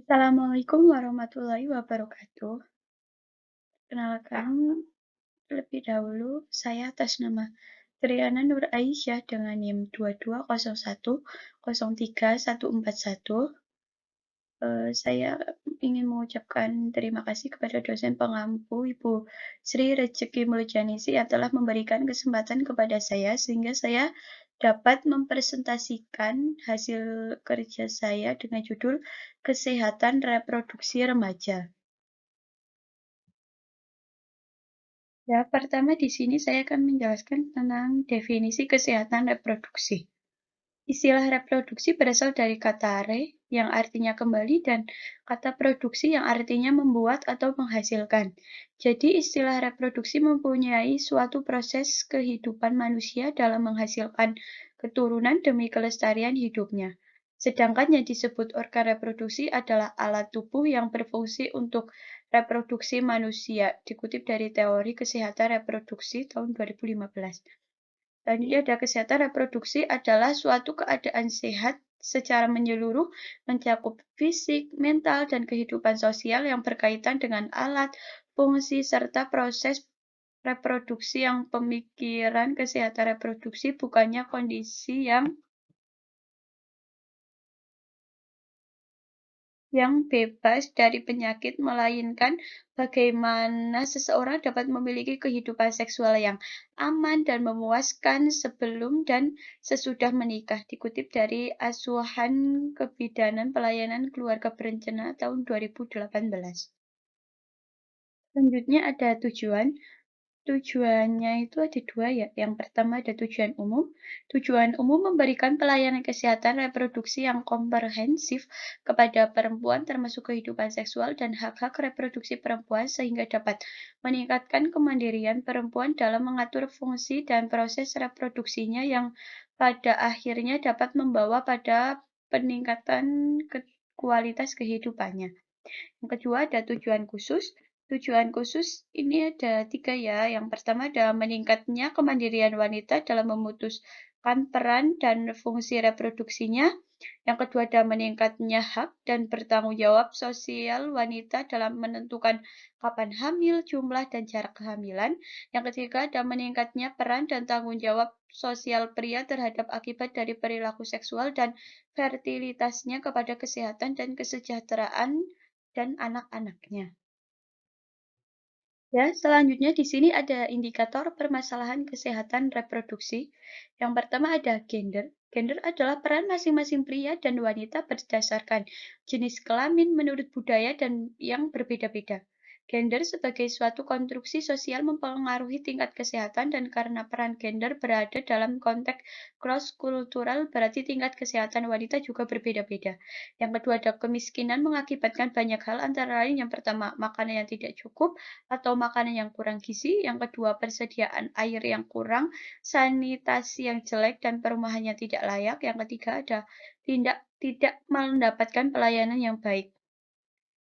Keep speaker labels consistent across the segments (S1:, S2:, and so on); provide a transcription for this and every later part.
S1: Assalamualaikum warahmatullahi wabarakatuh. Perkenalkan, terlebih dahulu saya atas nama Triana Nur Aisyah dengan NIM 2201031141. Saya ingin mengucapkan terima kasih kepada dosen pengampu Ibu Sri Rezeki Muljanisi yang telah memberikan kesempatan kepada saya sehingga saya dapat mempresentasikan hasil kerja saya dengan judul Kesehatan Reproduksi Remaja. Ya, pertama di sini saya akan menjelaskan tentang definisi kesehatan reproduksi. Istilah reproduksi berasal dari kata re, yang artinya kembali, dan kata produksi yang artinya membuat atau menghasilkan. Jadi istilah reproduksi mempunyai suatu proses kehidupan manusia dalam menghasilkan keturunan demi kelestarian hidupnya. Sedangkan yang disebut organ reproduksi adalah alat tubuh yang berfungsi untuk reproduksi manusia, dikutip dari Teori Kesehatan Reproduksi tahun 2015. Selanjutnya ada kesehatan reproduksi adalah suatu keadaan sehat secara menyeluruh, mencakup fisik, mental, dan kehidupan sosial yang berkaitan dengan alat, fungsi, serta proses reproduksi. Yang pemikiran kesehatan reproduksi bukannya kondisi yang bebas dari penyakit, melainkan bagaimana seseorang dapat memiliki kehidupan seksual yang aman dan memuaskan sebelum dan sesudah menikah, dikutip dari Asuhan Kebidanan Pelayanan Keluarga Berencana tahun 2018. Selanjutnya ada tujuan. Tujuannya itu ada dua ya. Yang pertama ada tujuan umum. Tujuan umum memberikan pelayanan kesehatan reproduksi yang komprehensif kepada perempuan termasuk kehidupan seksual dan hak-hak reproduksi perempuan sehingga dapat meningkatkan kemandirian perempuan dalam mengatur fungsi dan proses reproduksinya yang pada akhirnya dapat membawa pada peningkatan kualitas kehidupannya. Yang kedua ada tujuan khusus. Tujuan khusus ini ada tiga ya. Yang pertama adalah meningkatnya kemandirian wanita dalam memutuskan peran dan fungsi reproduksinya. Yang kedua adalah meningkatnya hak dan bertanggung jawab sosial wanita dalam menentukan kapan hamil, jumlah, dan jarak kehamilan. Yang ketiga adalah meningkatnya peran dan tanggung jawab sosial pria terhadap akibat dari perilaku seksual dan fertilitasnya kepada kesehatan dan kesejahteraan dan anak-anaknya. Ya, selanjutnya di sini ada indikator permasalahan kesehatan reproduksi. Yang pertama ada gender. Gender adalah peran masing-masing pria dan wanita berdasarkan jenis kelamin menurut budaya dan yang berbeda-beda. Gender sebagai suatu konstruksi sosial mempengaruhi tingkat kesehatan dan karena peran gender berada dalam konteks cross-kultural berarti tingkat kesehatan wanita juga berbeda-beda. Yang kedua ada kemiskinan mengakibatkan banyak hal antara lain yang pertama makanan yang tidak cukup atau makanan yang kurang gizi, yang kedua persediaan air yang kurang, sanitasi yang jelek dan perumahan yang tidak layak, yang ketiga ada tidak mendapatkan pelayanan yang baik.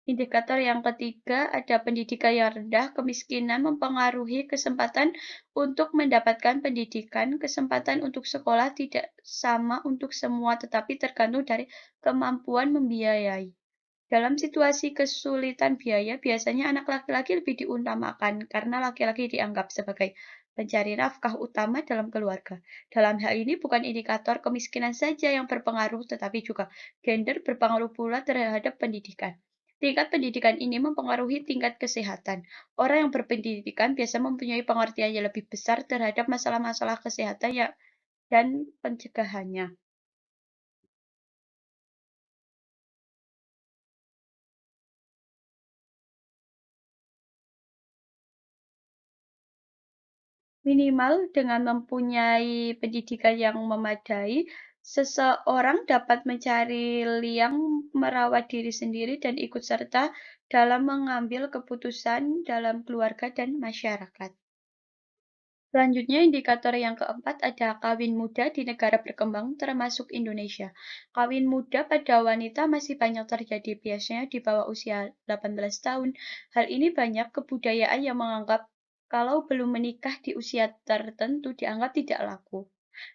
S1: Indikator yang ketiga ada pendidikan yang rendah, kemiskinan mempengaruhi kesempatan untuk mendapatkan pendidikan, kesempatan untuk sekolah tidak sama untuk semua tetapi tergantung dari kemampuan membiayai. Dalam situasi kesulitan biaya, biasanya anak laki-laki lebih diutamakan karena laki-laki dianggap sebagai pencari nafkah utama dalam keluarga. Dalam hal ini bukan indikator kemiskinan saja yang berpengaruh, tetapi juga gender berpengaruh pula terhadap pendidikan. Tingkat pendidikan ini mempengaruhi tingkat kesehatan. Orang yang berpendidikan biasa mempunyai pengertian yang lebih besar terhadap masalah-masalah kesehatan dan pencegahannya. Minimal dengan mempunyai pendidikan yang memadai, seseorang dapat mencari liang, merawat diri sendiri, dan ikut serta dalam mengambil keputusan dalam keluarga dan masyarakat. Selanjutnya, indikator yang keempat ada kawin muda di negara berkembang, termasuk Indonesia. Kawin muda pada wanita masih banyak terjadi, biasanya di bawah usia 18 tahun. Hal ini banyak kebudayaan yang menganggap kalau belum menikah di usia tertentu dianggap tidak laku.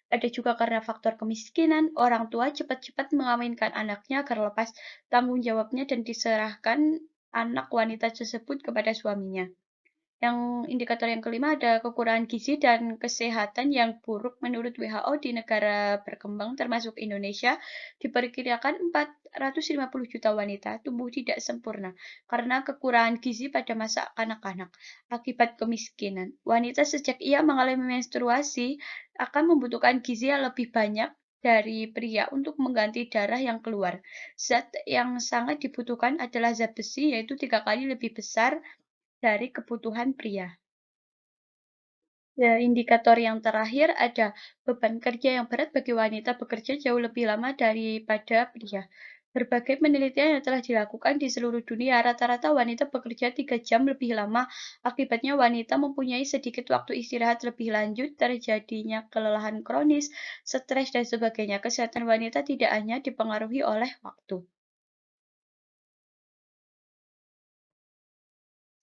S1: Ada juga karena faktor kemiskinan, orang tua cepat-cepat mengawinkan anaknya agar lepas tanggung jawabnya dan diserahkan anak wanita tersebut kepada suaminya. Yang indikator yang kelima ada kekurangan gizi dan kesehatan yang buruk menurut WHO di negara berkembang termasuk Indonesia diperkirakan 450 juta wanita tumbuh tidak sempurna karena kekurangan gizi pada masa kanak-kanak akibat kemiskinan. Wanita sejak ia mengalami menstruasi akan membutuhkan gizi yang lebih banyak dari pria untuk mengganti darah yang keluar. Zat yang sangat dibutuhkan adalah zat besi yaitu 3 kali lebih besar dari kebutuhan pria. Ya, indikator yang terakhir ada beban kerja yang berat bagi wanita bekerja jauh lebih lama daripada pria. Berbagai penelitian yang telah dilakukan di seluruh dunia, rata-rata wanita bekerja 3 jam lebih lama. Akibatnya wanita mempunyai sedikit waktu istirahat lebih lanjut, terjadinya kelelahan kronis, stres, dan sebagainya. Kesehatan wanita tidak hanya dipengaruhi oleh waktu.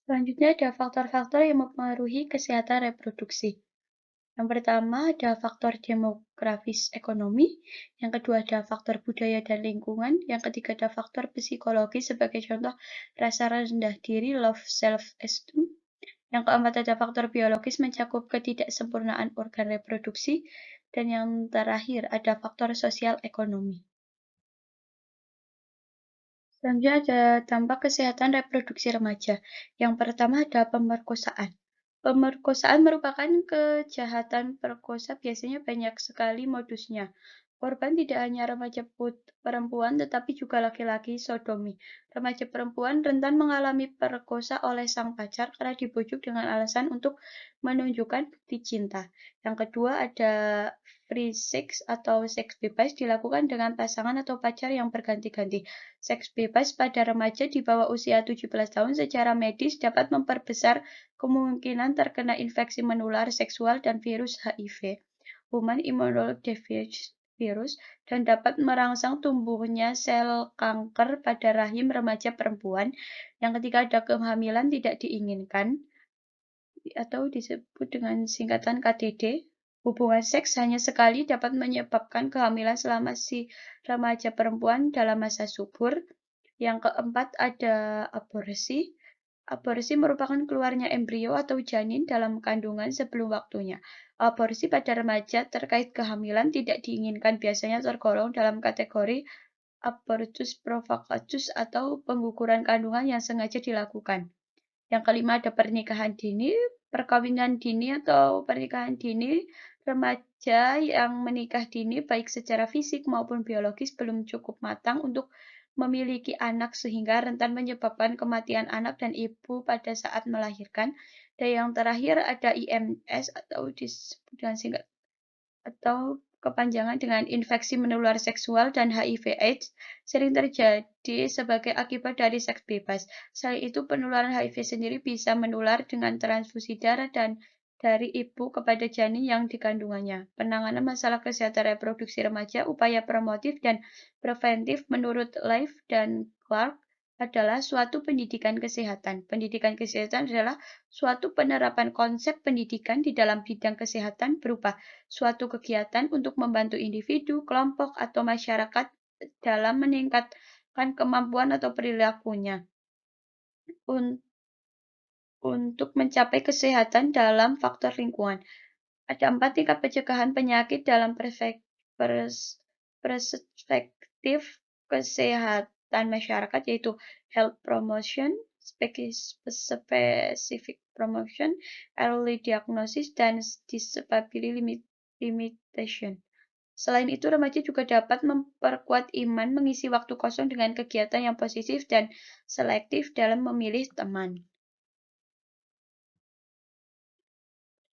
S1: Selanjutnya ada faktor-faktor yang mempengaruhi kesehatan reproduksi. Yang pertama ada faktor demografis ekonomi, yang kedua ada faktor budaya dan lingkungan, yang ketiga ada faktor psikologi sebagai contoh rasa rendah diri, low self-esteem, yang keempat ada faktor biologis mencakup ketidaksempurnaan organ reproduksi, dan yang terakhir ada faktor sosial ekonomi. Selanjutnya ada dampak kesehatan reproduksi remaja. Yang pertama ada pemerkosaan. Pemerkosaan merupakan kejahatan perkosa, biasanya banyak sekali modusnya. Korban tidak hanya remaja perempuan, tetapi juga laki-laki sodomi. Remaja perempuan rentan mengalami perkosa oleh sang pacar karena dibujuk dengan alasan untuk menunjukkan bukti cinta. Yang kedua ada free sex atau seks bebas dilakukan dengan pasangan atau pacar yang berganti-ganti. Seks bebas pada remaja di bawah usia 17 tahun secara medis dapat memperbesar kemungkinan terkena infeksi menular seksual dan virus HIV, Human Immunodeficiency Virus, dan dapat merangsang tumbuhnya sel kanker pada rahim remaja perempuan. Yang ketiga ada kehamilan tidak diinginkan atau disebut dengan singkatan KDD. Hubungan seks hanya sekali dapat menyebabkan kehamilan selama si remaja perempuan dalam masa subur. Yang keempat ada aborsi. Aborsi merupakan keluarnya embrio atau janin dalam kandungan sebelum waktunya. Aborsi pada remaja terkait kehamilan tidak diinginkan biasanya tergolong dalam kategori abortus provocatus atau pengguguran kandungan yang sengaja dilakukan. Yang kelima ada pernikahan dini. Perkawinan dini atau pernikahan dini, remaja yang menikah dini baik secara fisik maupun biologis belum cukup matang untuk memiliki anak sehingga rentan menyebabkan kematian anak dan ibu pada saat melahirkan. Dan yang terakhir ada IMS atau disebut dengan singkat atau kepanjangan dengan infeksi menular seksual dan HIV/AIDS sering terjadi sebagai akibat dari seks bebas. Selain itu, penularan HIV sendiri bisa menular dengan transfusi darah dan dari ibu kepada janin yang dikandungannya. Penanganan masalah kesehatan reproduksi remaja, upaya promotif dan preventif menurut Leif dan Clark adalah suatu pendidikan kesehatan. Pendidikan kesehatan adalah suatu penerapan konsep pendidikan di dalam bidang kesehatan berupa suatu kegiatan untuk membantu individu, kelompok, atau masyarakat dalam meningkatkan kemampuan atau perilakunya untuk mencapai kesehatan dalam faktor lingkungan. Ada 4 tingkat pencegahan penyakit dalam perspektif kesehatan masyarakat, yaitu health promotion, specific promotion, early diagnosis, dan disability limitation. Selain itu, remaja juga dapat memperkuat iman, mengisi waktu kosong dengan kegiatan yang positif dan selektif dalam memilih teman.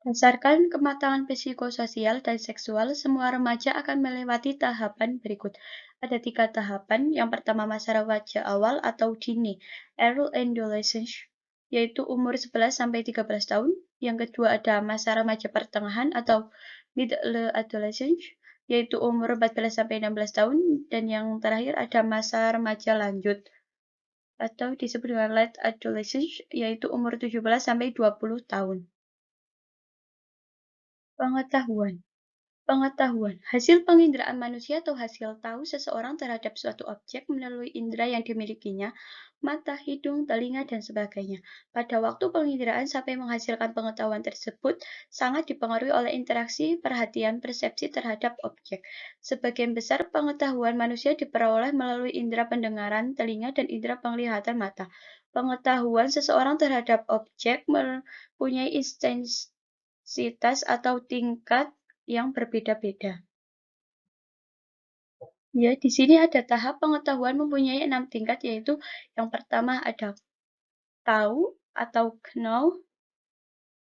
S1: Berdasarkan kematangan psikososial dan seksual, semua remaja akan melewati tahapan berikut. Ada 3 tahapan. Yang pertama masa remaja awal atau dini, early adolescence, yaitu umur 11-13 tahun. Yang kedua ada masa remaja pertengahan atau middle adolescence, yaitu umur 14-16 tahun. Dan yang terakhir ada masa remaja lanjut atau disebut dengan late adolescence, yaitu umur 17-20 tahun. Pengetahuan. Pengetahuan. Hasil penginderaan manusia atau hasil tahu seseorang terhadap suatu objek melalui indera yang dimilikinya, mata, hidung, telinga, dan sebagainya. Pada waktu penginderaan sampai menghasilkan pengetahuan tersebut sangat dipengaruhi oleh interaksi perhatian persepsi terhadap objek. Sebagian besar pengetahuan manusia diperoleh melalui indera pendengaran, telinga, dan indera penglihatan mata. Pengetahuan seseorang terhadap objek mempunyai intensitas atau tingkat yang berbeda-beda. Ya, di sini ada tahap pengetahuan mempunyai 6 tingkat, yaitu yang pertama ada tahu atau know.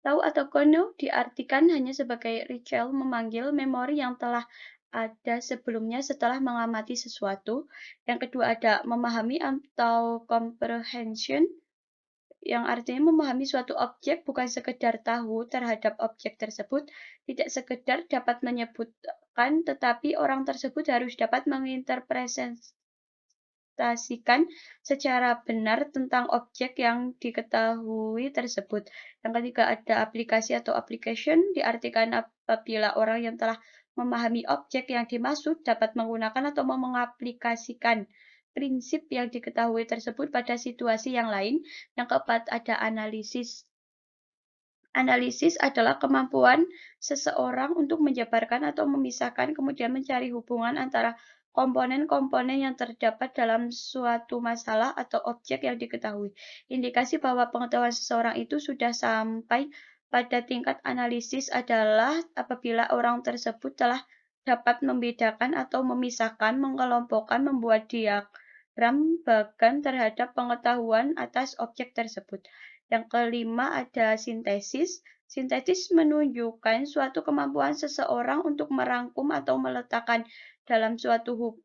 S1: Tahu atau know diartikan hanya sebagai recall, memanggil memori yang telah ada sebelumnya setelah mengamati sesuatu. Yang kedua ada memahami atau comprehension, yang artinya memahami suatu objek bukan sekedar tahu terhadap objek tersebut, tidak sekedar dapat menyebutkan, tetapi orang tersebut harus dapat menginterpretasikan secara benar tentang objek yang diketahui tersebut. Yang ketiga ada aplikasi atau application, diartikan apabila orang yang telah memahami objek yang dimaksud dapat menggunakan atau mengaplikasikan prinsip yang diketahui tersebut pada situasi yang lain. Yang keempat ada analisis. Analisis adalah kemampuan seseorang untuk menjabarkan atau memisahkan, kemudian mencari hubungan antara komponen-komponen yang terdapat dalam suatu masalah atau objek yang diketahui. Indikasi bahwa pengetahuan seseorang itu sudah sampai pada tingkat analisis adalah apabila orang tersebut telah dapat membedakan atau memisahkan, mengelompokkan, membuat diagram bagan terhadap pengetahuan atas objek tersebut. Yang kelima ada sintesis. Sintesis menunjukkan suatu kemampuan seseorang untuk merangkum atau meletakkan dalam satu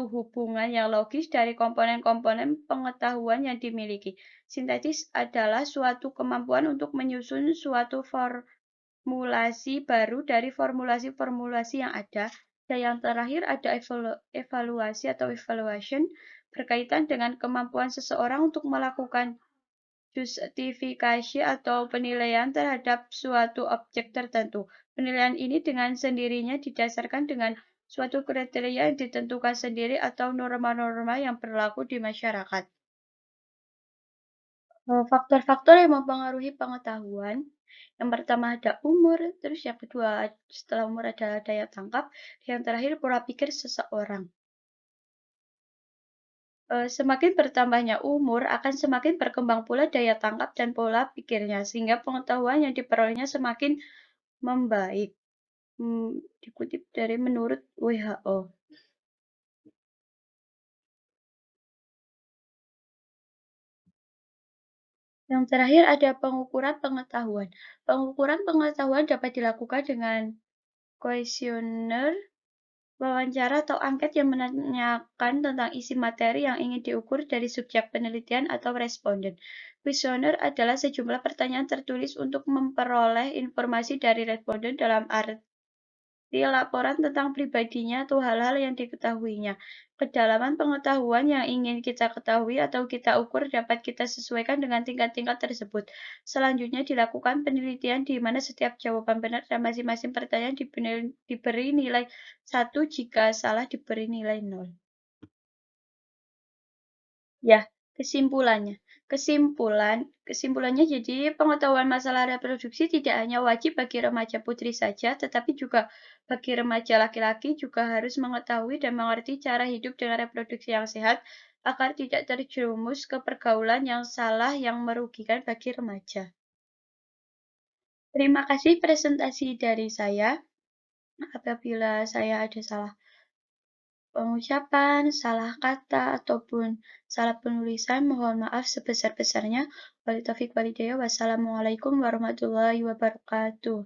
S1: hubungan yang logis dari komponen-komponen pengetahuan yang dimiliki. Sintesis adalah suatu kemampuan untuk menyusun suatu formulasi baru dari formulasi-formulasi yang ada. Dan yang terakhir ada evaluasi atau evaluation, berkaitan dengan kemampuan seseorang untuk melakukan justifikasi atau penilaian terhadap suatu objek tertentu. Penilaian ini dengan sendirinya didasarkan dengan suatu kriteria yang ditentukan sendiri atau norma-norma yang berlaku di masyarakat. Faktor-faktor yang mempengaruhi pengetahuan, yang pertama ada umur, terus yang kedua setelah umur ada daya tangkap, yang terakhir pola pikir seseorang. Semakin bertambahnya umur, akan semakin berkembang pula daya tangkap dan pola pikirnya, sehingga pengetahuan yang diperolehnya semakin membaik. Dikutip dari menurut WHO. Yang terakhir ada pengukuran pengetahuan. Pengukuran pengetahuan dapat dilakukan dengan kuesioner, wawancara atau angket yang menanyakan tentang isi materi yang ingin diukur dari subjek penelitian atau responden. Kuesioner adalah sejumlah pertanyaan tertulis untuk memperoleh informasi dari responden dalam arti laporan tentang pribadinya atau hal-hal yang diketahuinya. Kedalaman pengetahuan yang ingin kita ketahui atau kita ukur dapat kita sesuaikan dengan tingkat-tingkat tersebut. Selanjutnya dilakukan penelitian di mana setiap jawaban benar dan masing-masing pertanyaan diberi nilai 1, jika salah diberi nilai 0. Ya, kesimpulannya jadi pengetahuan masalah reproduksi tidak hanya wajib bagi remaja putri saja, tetapi juga bagi remaja laki-laki juga harus mengetahui dan mengerti cara hidup dengan reproduksi yang sehat agar tidak terjerumus ke pergaulan yang salah yang merugikan bagi remaja. Terima kasih presentasi dari saya. Apabila saya ada salah pengucapan, salah kata, ataupun salah penulisan, mohon maaf sebesar-besarnya. Wabillahi taufiq walhidayah. Wassalamualaikum warahmatullahi wabarakatuh.